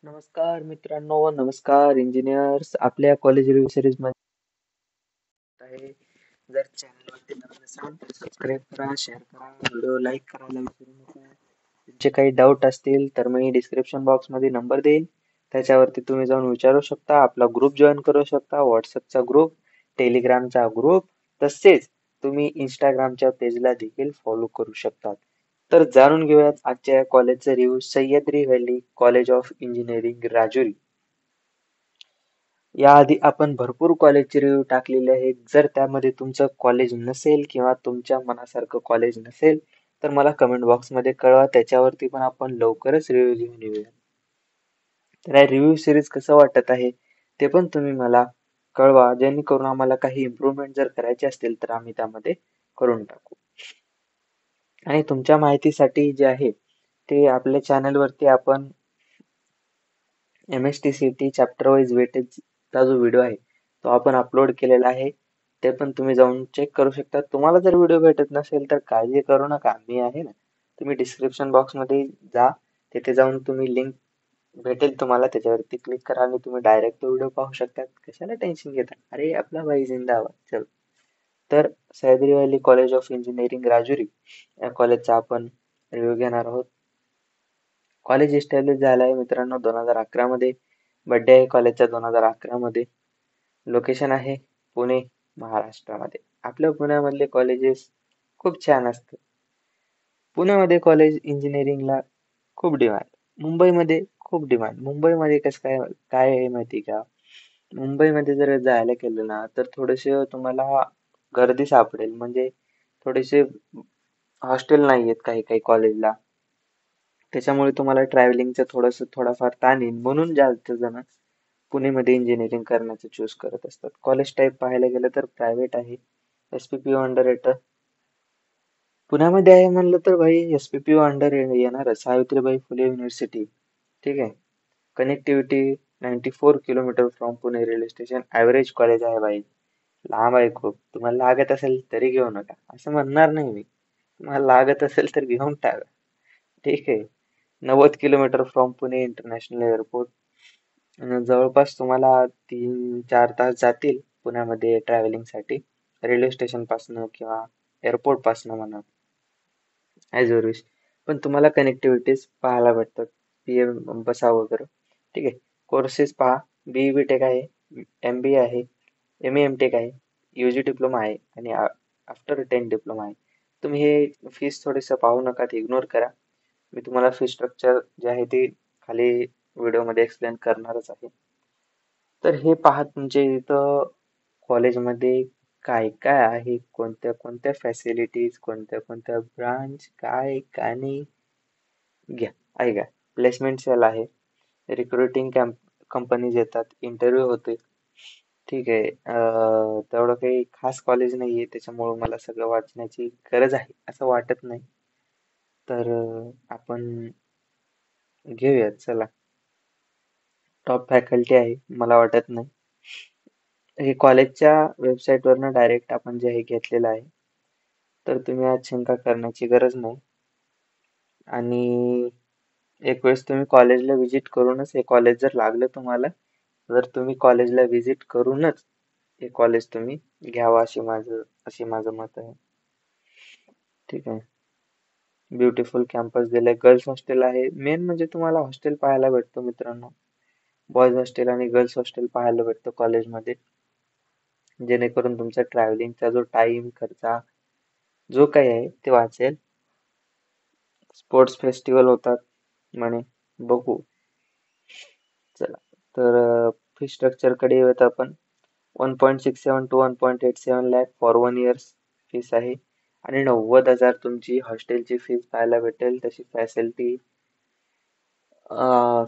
नमस्कार मित्रांनो, नमस्कार इंजिनियर्स. आपल्या कॉलेज रिव्ह्यू सिरीज मध्ये आहे. जर चॅनलवरती नवीन असाल तर सबस्क्राईब करा, शेअर करा, व्हिडिओ लाईक करायला विसरू नका. तुमचे काही डाऊट असतील तर मी डिस्क्रिप्शन बॉक्स मध्ये नंबर देईल. त्याच्यावरती तुम्ही जाऊन विचारू शकता. आपला ग्रुप जॉईन करू शकता, व्हॉट्सअपचा ग्रुप, टेलिग्रामचा ग्रुप, तसेच तुम्ही इंस्टाग्रामच्या पेजला देखील फॉलो करू शकता. तर जाणून घेऊयात आजच्या या कॉलेजचा review. Sahyadri valley college of engineering Rajuri. याआधी आपण भरपूर कॉलेजचे रिव्ह्यू टाकलेले आहेत. जर त्यामध्ये तुमचं कॉलेज नसेल किंवा तुमच्या मनासारखं कॉलेज नसेल तर मला कमेंट बॉक्समध्ये कळवा. त्याच्यावरती पण आपण लवकरच रिव्ह्यू घेऊन येऊया. तर या रिव्ह्यू सिरीज कसं वाटत आहे ते पण तुम्ही मला कळवा, जेणेकरून आम्हाला काही इम्प्रूव्हमेंट जर करायचे असतील तर आम्ही त्यामध्ये करून टाकू. आणि तुमच्या माहितीसाठी जे आहे ते आपल्या चॅनलवरती आपण MSTCT चॅप्टर वाईज वेटेजचा जो व्हिडिओ आहे तो आपण अपलोड केलेला आहे. ते पण तुम्ही जाऊन चेक करू शकता. तुम्हाला जर व्हिडिओ भेटत नसेल तर काळजी करू नका, मी आहे ना. तुम्ही डिस्क्रिप्शन बॉक्स मध्ये जा, तिथे जाऊन तुम्ही लिंक भेटेल तुम्हाला, त्याच्यावरती क्लिक करा आणि तुम्ही डायरेक्ट तो व्हिडिओ पाहू शकता. कशाला टेन्शन घेता, अरे आपला भाई जिंदाबाद. चल, तर Sahyadri valley college of engineering Rajuri या कॉलेजचा आपण रिव्ह्यू घेणार आहोत. कॉलेज इस्टॅब्लिश झालं आहे मित्रांनो 2011 मध्ये. बर्थडे आहे कॉलेजचा 2011 मध्ये. लोकेशन आहे पुणे, महाराष्ट्रामध्ये. आपल्या पुण्यामधले कॉलेजेस खूप छान असतात. पुण्यामध्ये कॉलेज इंजिनिअरिंगला खूप डिमांड, मुंबईमध्ये खूप डिमांड. मुंबईमध्ये कसं काय काय आहे माहिती का, मुंबईमध्ये जर जायला केलं ना तर थोडेसे तुम्हाला गर्दी सापडेल. म्हणजे थोडेसे हॉस्टेल नाही आहेत काही काही कॉलेजला, त्याच्यामुळे तुम्हाला ट्रॅव्हलिंगचं थोडाफार ताण येईल. म्हणून जास्त जण पुणेमध्ये इंजिनिअरिंग करण्याचं चूज करत असतात. कॉलेज टाईप पाहायला गेलं तर प्रायव्हेट आहे, SPPU अंडर येतं. पुण्यामध्ये आहे म्हणलं तर भाई SPPU अंडर येणारच, सावित्रीबाई फुले युनिव्हर्सिटी. ठीक आहे. Connectivity 94 kilometre from Pune railway station. Average college आहे भाई, लांब आहे खूप. तुम्हाला लागत असेल तरी घेऊ नका असं म्हणणार नाही मी, तुम्हाला लागत असेल तर घेऊन टाका. ठीक आहे. 90 kilometre from Pune international airport. जवळपास तुम्हाला 3-4 तास जातील पुण्यामध्ये ट्रॅव्हलिंग साठी, रेल्वे स्टेशन पासनं किंवा एअरपोर्ट पासनं म्हणा, ॲज युअर विश. पण तुम्हाला कनेक्टिव्हिटीज पाहायला भेटतात, PM बसा वगैरे. ठीक आहे. कोर्सेस पहा, BE BTech आहे, MBA आहे, MA MTech आहे, UG डिप्लोमा आहे आणि आफ्टर 10 डिप्लोमा आहे. तुम्ही हे फीस थोडंसं पाहू नका, ते इग्नोर करा. मी तुम्हाला फी स्ट्रक्चर जे आहे ते खाली व्हिडिओमध्ये एक्सप्लेन करणारच आहे. तर हे पहा तुमच्या इथं कॉलेजमध्ये काय काय आहे, कोणत्या कोणत्या फॅसिलिटीज, कोणत्या कोणत्या ब्रांच, काय काय नाही. घ्या, ऐका. प्लेसमेंट सेल आहे, रिक्रुटिंग कंपनीज येतात, इंटरव्ह्यू होते. ठीक आहे. तेवढं काही खास कॉलेज नाहीये, त्याच्यामुळे मला सगळं वाचण्याची गरज आहे असं वाटत नाही. तर आपण घेऊयात चला. टॉप फॅकल्टी आहे, मला वाटत नाही. हे कॉलेजच्या वेबसाईटवरनं डायरेक्ट आपण जे हे घेतलेलं आहे, तर तुम्ही आज शंका करण्याची गरज नाही. आणि एक वेळेस तुम्ही कॉलेजला व्हिजिट करूनच हे कॉलेज जर लागलं तुम्हाला, तर तुम्ही कॉलेजला व्हिजिट करूनच हे कॉलेज तुम्ही घ्यावं अशी माझं मत आहे. ठीक आहे. ब्युटिफुल कॅम्पस दिलंय, गर्ल्स हॉस्टेल आहे. मेन म्हणजे तुम्हाला हॉस्टेल पाहायला भेटतो मित्रांनो, बॉयज हॉस्टेल आणि गर्ल्स हॉस्टेल पाहायला भेटतं कॉलेजमध्ये, जेणेकरून तुमचा ट्रॅव्हलिंगचा जो टाइम, खर्चा जो काही आहे ते वाचेल. स्पोर्ट्स फेस्टिवल होतात म्हणे, बघू. चला, तर फी स्ट्रक्चर कडे येऊयात आपण. 1.67 to 1.87 lakh for 1 years fees आहे. आणि 90,000 तुमची हॉस्टेलची फीस पाहायला भेटेल. तशी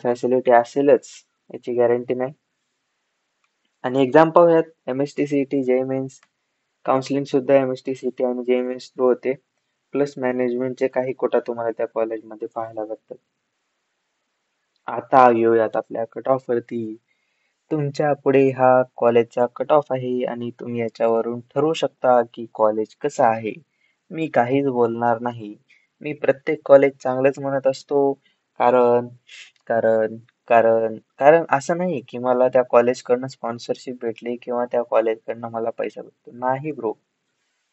फॅसिलिटी असेलच याची गॅरंटी नाही. आणि एक्झाम पाहूयात. MSTCT, JEE मेन्स, काउन्सिलिंग सुद्धा MSTCT आणि JEE मेन्स थ्रू होते. प्लस मॅनेजमेंटचे काही कोटा तुम्हाला त्या कॉलेजमध्ये पाहायला भेटतात. आता येऊयात आपल्या कट ऑफ वरती. तुमच्या पुढे हा कॉलेजचा कट ऑफ आहे आणि तुम्ही याच्यावरून ठरवू शकता की कॉलेज कसं आहे. मी काहीच बोलणार नाही. मी प्रत्येक कॉलेज चांगलंच म्हणत असतो, कारण कारण कारण कारण असं नाही की मला त्या कॉलेजकडनं स्पॉन्सरशिप भेटली किंवा त्या कॉलेजकडनं मला पैसा भेटतो. नाही ब्रो.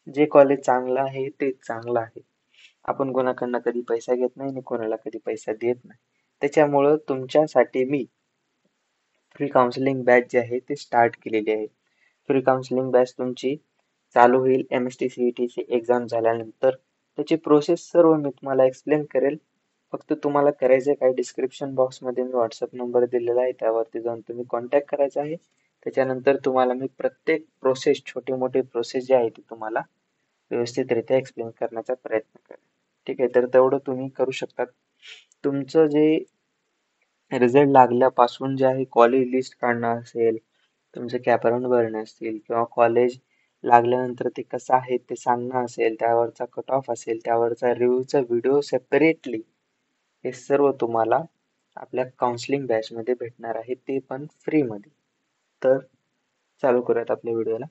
जे कॉलेज चांगलं आहे ते चांगलं आहे. आपण कोणाकडनं कधी पैसा घेत नाही आणि कोणाला कधी पैसा देत नाही. त्याच्यामुळं तुमच्यासाठी मी फ्री काउन्सिलिंग बॅच जी आहे ती स्टार्ट केलेली आहे. फ्री काउन्सिलिंग बॅच तुमची चालू होईल MST CET ची एक्झाम झाल्यानंतर. त्याची प्रोसेस सर्व मी तुम्हाला एक्सप्लेन करेल. फक्त तुम्हाला करायचं काय, डिस्क्रिप्शन बॉक्समध्ये मी व्हॉट्सअप नंबर दिलेला आहे, त्यावरती जाऊन तुम्ही कॉन्टॅक्ट करायचा आहे. त्याच्यानंतर तुम्हाला मी प्रत्येक प्रोसेस, छोटी मोठी प्रोसेस जी आहे ती तुम्हाला व्यवस्थितरित्या एक्सप्लेन करण्याचा प्रयत्न करेन. ठीक आहे, तर तेवढं तुम्ही करू शकता. तुमचं जे रिझल्ट लागल्यापासून जे आहे कॉलेज लिस्ट काढणं असेल, तुमचे कॅपराऊंड भरणे असतील किंवा कॉलेज लागल्यानंतर ते कसं आहे ते सांगणं असेल, त्यावरचा कट ऑफ असेल, त्यावरचा रिव्ह्यूचा व्हिडिओ सेपरेटली, हे सर्व तुम्हाला आपल्या काउन्सिलिंग बॅचमध्ये भेटणार आहे, ते पण फ्रीमध्ये. तर चालू करूयात आपल्या व्हिडिओला.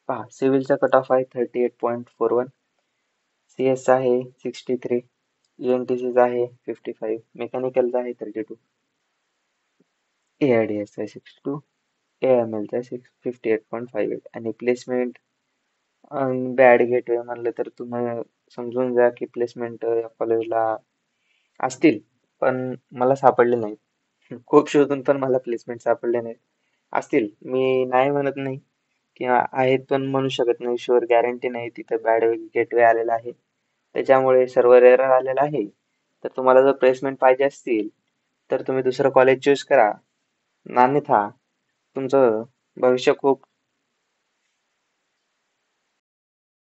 पहा, सिव्हिलचा कट ऑफ आहे 38.41, CS आहे 63, ENTCचा आहे 55, मेकॅनिकलचा आहे 32, AIDS आहे 62, AMLचा आहे 58.58 आणि प्लेसमेंट बॅड गेटवे म्हणलं तर तुम्ही समजून जा की प्लेसमेंट या कॉलेजला असतील, पण मला सापडले नाहीत. खूप शोधून पण मला प्लेसमेंट सापडले नाहीत. असतील, मी नाही म्हणत नाही किंवा आहेत पण म्हणू शकत नाही, शुअर गॅरंटी नाही. तिथं बॅड गेटवे आलेला आहे, त्याच्यामुळे सर्व्हर एरर आलेला आहे. तर तुम्हाला जर प्लेसमेंट पाहिजे असतील तर तुम्ही दुसरं कॉलेज चूज करा, अन्यथा तुमचं भविष्य खूप